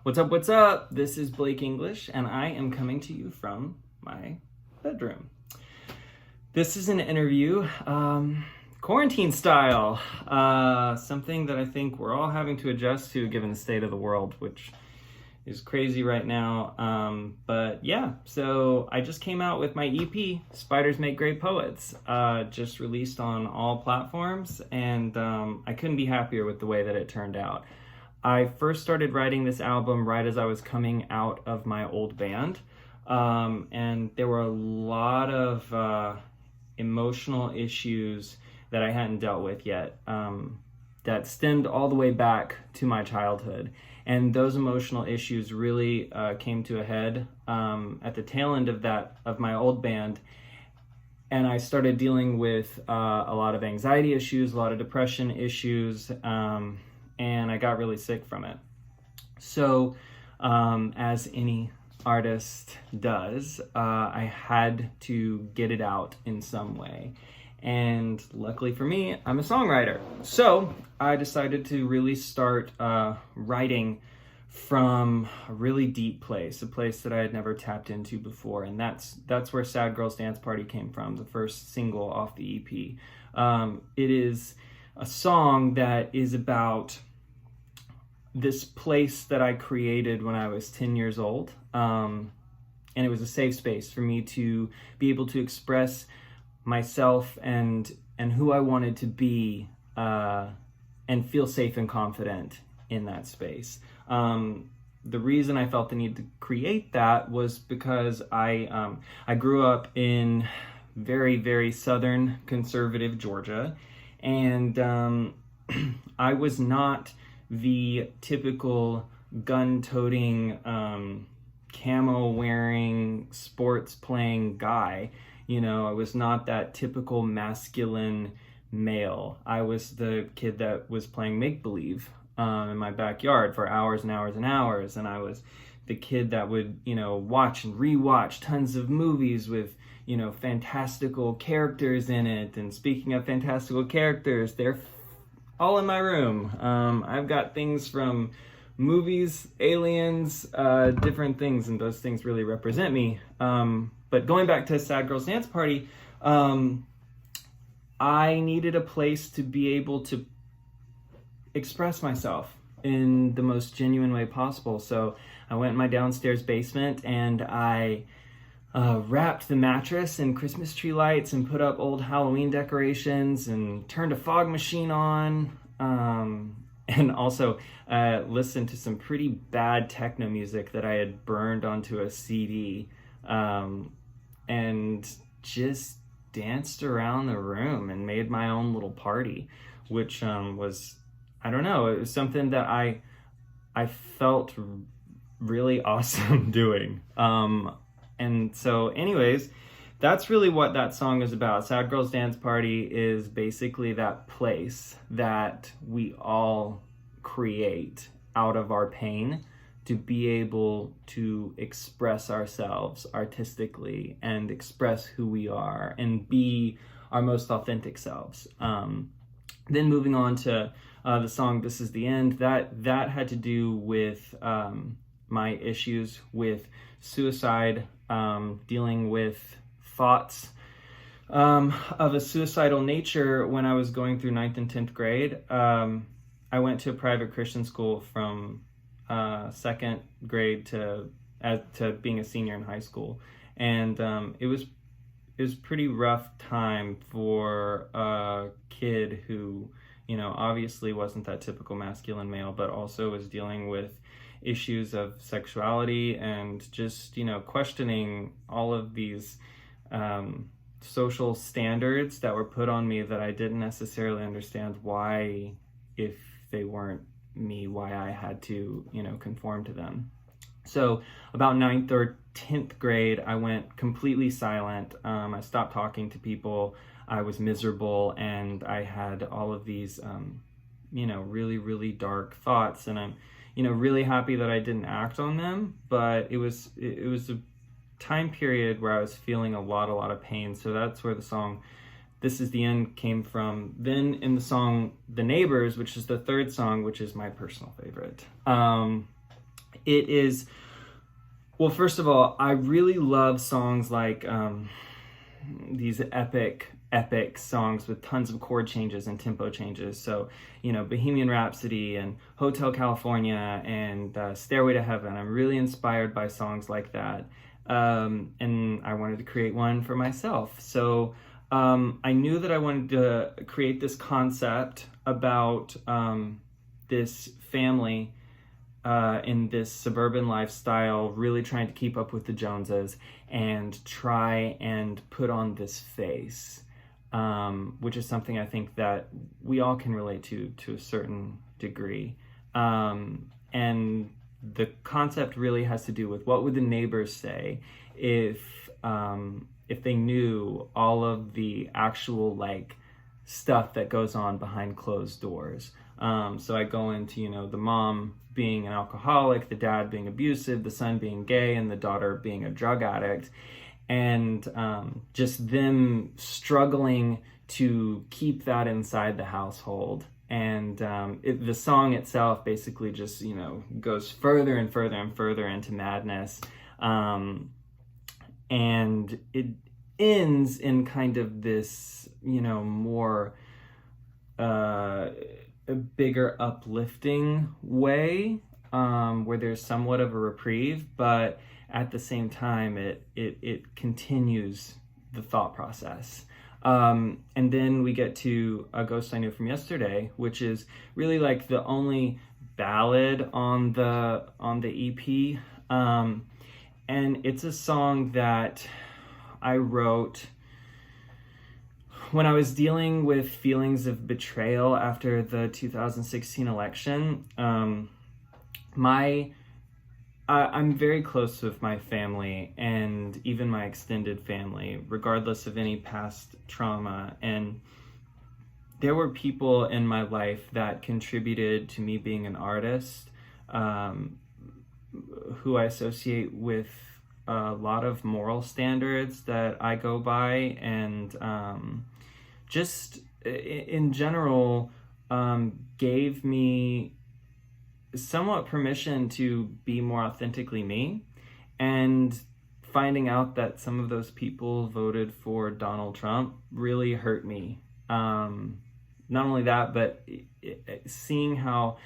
What's up, what's up? This is Blake English, and I am coming to you from my bedroom. This is an interview, quarantine style, something that I think we're all having to adjust to given the state of the world, which is crazy right now. But yeah, so I just came out with my EP, Spiders Make Great Poets, just released on all platforms, and I couldn't be happier with the way that it turned out. I first started writing this album right as I was coming out of my old band, and there were a lot of emotional issues that I hadn't dealt with yet, that stemmed all the way back to my childhood. And those emotional issues really came to a head at the tail end of my old band. And I started dealing with a lot of anxiety issues, a lot of depression issues, and I got really sick from it. So, as any artist does, I had to get it out in some way. And luckily for me, I'm a songwriter. So I decided to really start writing from a really deep place, a place that I had never tapped into before. And that's where Sad Girls Dance Party came from, the first single off the EP. It is a song that is about this place that I created when I was 10 years old. And it was a safe space for me to be able to express myself and who I wanted to be, and feel safe and confident in that space. The reason I felt the need to create that was because I grew up in very, very southern conservative Georgia, and I was not the typical gun-toting, camo-wearing, sports-playing guy. You know, I was not that typical masculine male. I was the kid that was playing make-believe in my backyard for hours and hours and hours, and I was the kid that would, watch and rewatch tons of movies with, fantastical characters in it. And speaking of fantastical characters, they're all in my room. I've got things from movies, aliens, different things, and those things really represent me. But going back to Sad Girls Dance Party, I needed a place to be able to express myself in the most genuine way possible. So I went in my downstairs basement and I wrapped the mattress in Christmas tree lights and put up old Halloween decorations and turned a fog machine on, and also listened to some pretty bad techno music that I had burned onto a CD, and just danced around the room and made my own little party, which was, I don't know, it was something that I felt really awesome doing. And so anyways, that's really what that song is about. Sad Girls Dance Party is basically that place that we all create out of our pain to be able to express ourselves artistically and express who we are and be our most authentic selves. Then moving on to the song This Is the End, that had to do with my issues with suicide, dealing with thoughts of a suicidal nature when I was going through 9th and 10th grade. I went to a private Christian school from second grade to being a senior in high school, and it was pretty rough time for a kid who, obviously wasn't that typical masculine male, but also was dealing with issues of sexuality and just, questioning all of these social standards that were put on me that I didn't necessarily understand why, if they weren't me, why I had to, conform to them. So about 9th or 10th grade, I went completely silent. I stopped talking to people. I was miserable, and I had all of these, really, really dark thoughts. And I'm, really happy that I didn't act on them, but it was a time period where I was feeling a lot of pain. So that's where the song This Is the End came from. Then in the song The Neighbors, which is the third song, which is my personal favorite, It is, well, first of all, I really love songs like these epic songs with tons of chord changes and tempo changes. So, Bohemian Rhapsody and Hotel California and Stairway to Heaven. I'm really inspired by songs like that. And I wanted to create one for myself. So I knew that I wanted to create this concept about this family in this suburban lifestyle, really trying to keep up with the Joneses and try and put on this face, which is something I think that we all can relate to a certain degree. And the concept really has to do with what would the neighbors say if they knew all of the actual stuff that goes on behind closed doors. So I go into, the mom being an alcoholic, the dad being abusive, the son being gay, and the daughter being a drug addict. And just them struggling to keep that inside the household. And the song itself basically just, goes further and further and further into madness. And it ends in kind of this, more a bigger uplifting way, where there's somewhat of a reprieve, but at the same time, it continues the thought process. And then we get to A Ghost I Knew From Yesterday, which is really the only ballad on the EP. And it's a song that I wrote when I was dealing with feelings of betrayal after the 2016 election. I'm very close with my family and even my extended family, regardless of any past trauma. And there were people in my life that contributed to me being an artist, who I associate with a lot of moral standards that I go by, and just in general gave me somewhat permission to be more authentically me. And finding out that some of those people voted for Donald Trump really hurt me. Not only that, but seeing how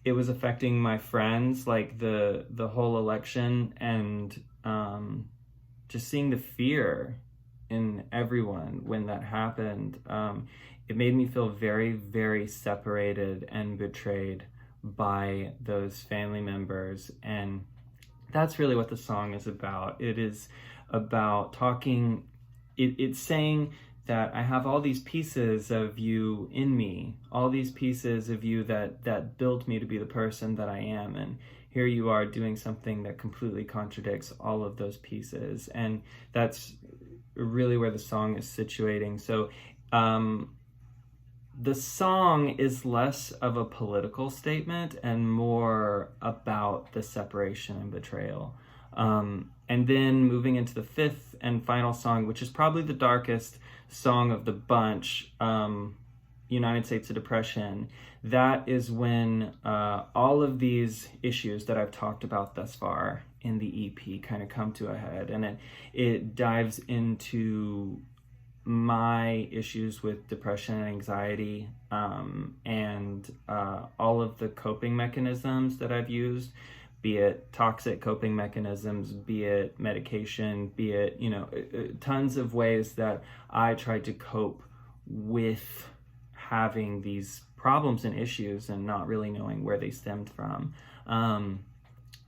it was affecting my friends, the whole election, and just seeing the fear in everyone when that happened, it made me feel very, very separated and betrayed by those family members. And that's really what the song is about. It is about talking, it's saying that I have all these pieces of you in me, all these pieces of you that built me to be the person that I am. And here you are doing something that completely contradicts all of those pieces. And that's really where the song is situating. So the song is less of a political statement and more about the separation and betrayal. And then moving into the fifth and final song, which is probably the darkest song of the bunch, United States of Depression, that is when all of these issues that I've talked about thus far in the EP kind of come to a head. And it dives into my issues with depression and anxiety, and all of the coping mechanisms that I've used, be it toxic coping mechanisms, be it medication, be it, tons of ways that I tried to cope with having these problems and issues and not really knowing where they stemmed from. And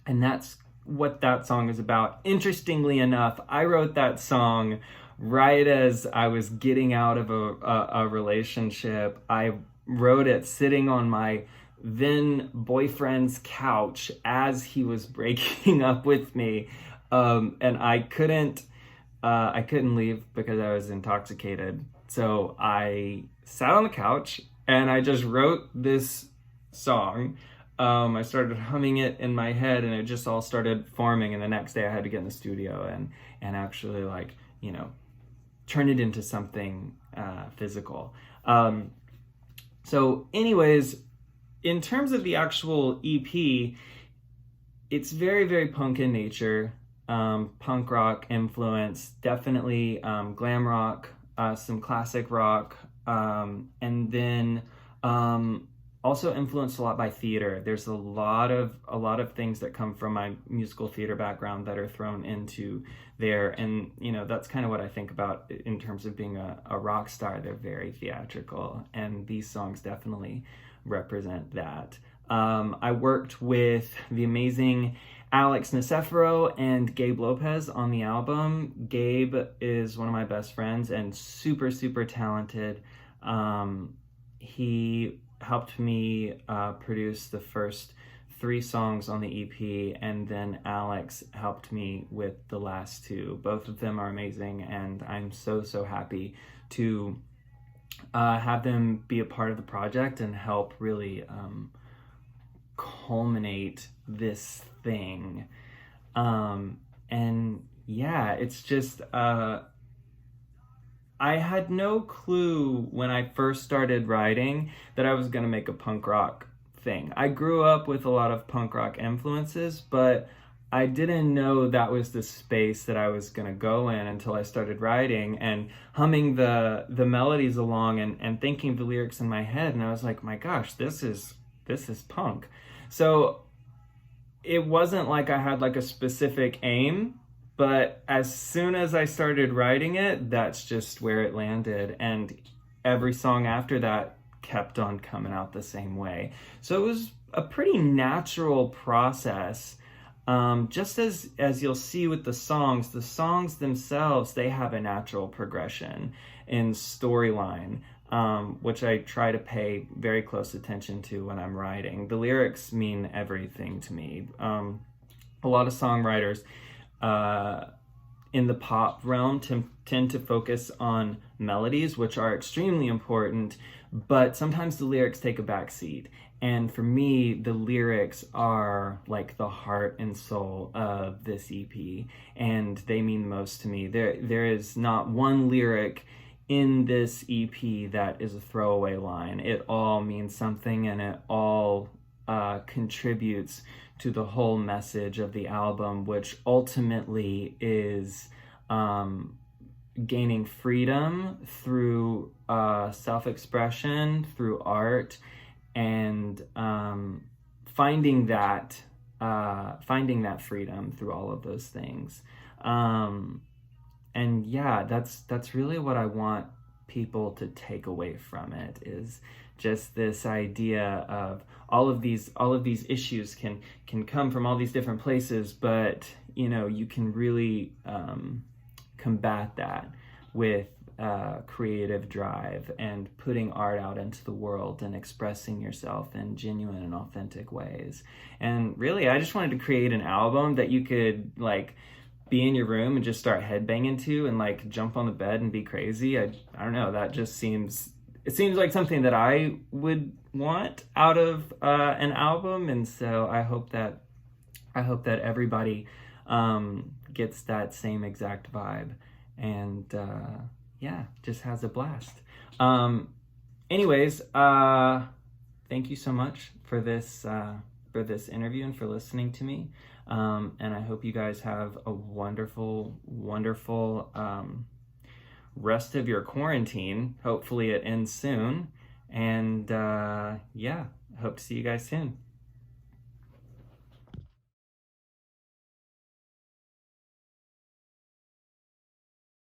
that's what that song is about. Interestingly enough, I wrote that song right as I was getting out of a relationship. I wrote it sitting on my then boyfriend's couch as he was breaking up with me, and I couldn't leave because I was intoxicated. So I sat on the couch and I just wrote this song. I started humming it in my head, and it just all started forming. And the next day I had to get in the studio and actually turn it into something physical. So anyways, in terms of the actual EP, it's very, very punk in nature. Punk rock influence, definitely glam rock, some classic rock, and then also influenced a lot by theater. There's a lot of things that come from my musical theater background that are thrown into there, and you know, that's kind of what I think about in terms of being a rock star. They're very theatrical, and these songs definitely represent that. I worked with the amazing Alex Nicefero and Gabe Lopez on the album. Gabe is one of my best friends and super, super talented. He helped me produce the first 3 songs on the EP, and then Alex helped me with the last 2. Both of them are amazing, and I'm so, so happy to have them be a part of the project and help really culminate this thing. And yeah, it's just I had no clue when I first started writing that I was gonna make a punk rock thing. I grew up with a lot of punk rock influences, but I didn't know that was the space that I was gonna go in until I started writing and humming the melodies along and thinking of the lyrics in my head, and I was like, my gosh, this is punk. So it wasn't like I had like a specific aim, but as soon as I started writing it, that's just where it landed, and every song after that kept on coming out the same way. So it was a pretty natural process. Just as you'll see with the songs themselves, they have a natural progression in storyline, which I try to pay very close attention to when I'm writing. The lyrics mean everything to me. A lot of songwriters in the pop realm tend to focus on melodies, which are extremely important, but sometimes the lyrics take a backseat. And for me, the lyrics are like the heart and soul of this EP, and they mean most to me. There is not one lyric in this EP that is a throwaway line. It all means something, and it all contributes to the whole message of the album, which ultimately is gaining freedom through self-expression, through art, and finding that freedom through all of those things. And yeah, that's really what I want people to take away from it, is just this idea of all of these issues can come from all these different places, but you know, you can really combat that with creative drive and putting art out into the world and expressing yourself in genuine and authentic ways. And really, I just wanted to create an album that you could like be in your room and just start headbanging to and like jump on the bed and be crazy. I don't know, that just seems like something that I would want out of an album, and so I hope that everybody gets that same exact vibe, and yeah, just has a blast. Anyways, thank you so much for this interview and for listening to me. And I hope you guys have a wonderful, wonderful rest of your quarantine. Hopefully it ends soon. And yeah, hope to see you guys soon.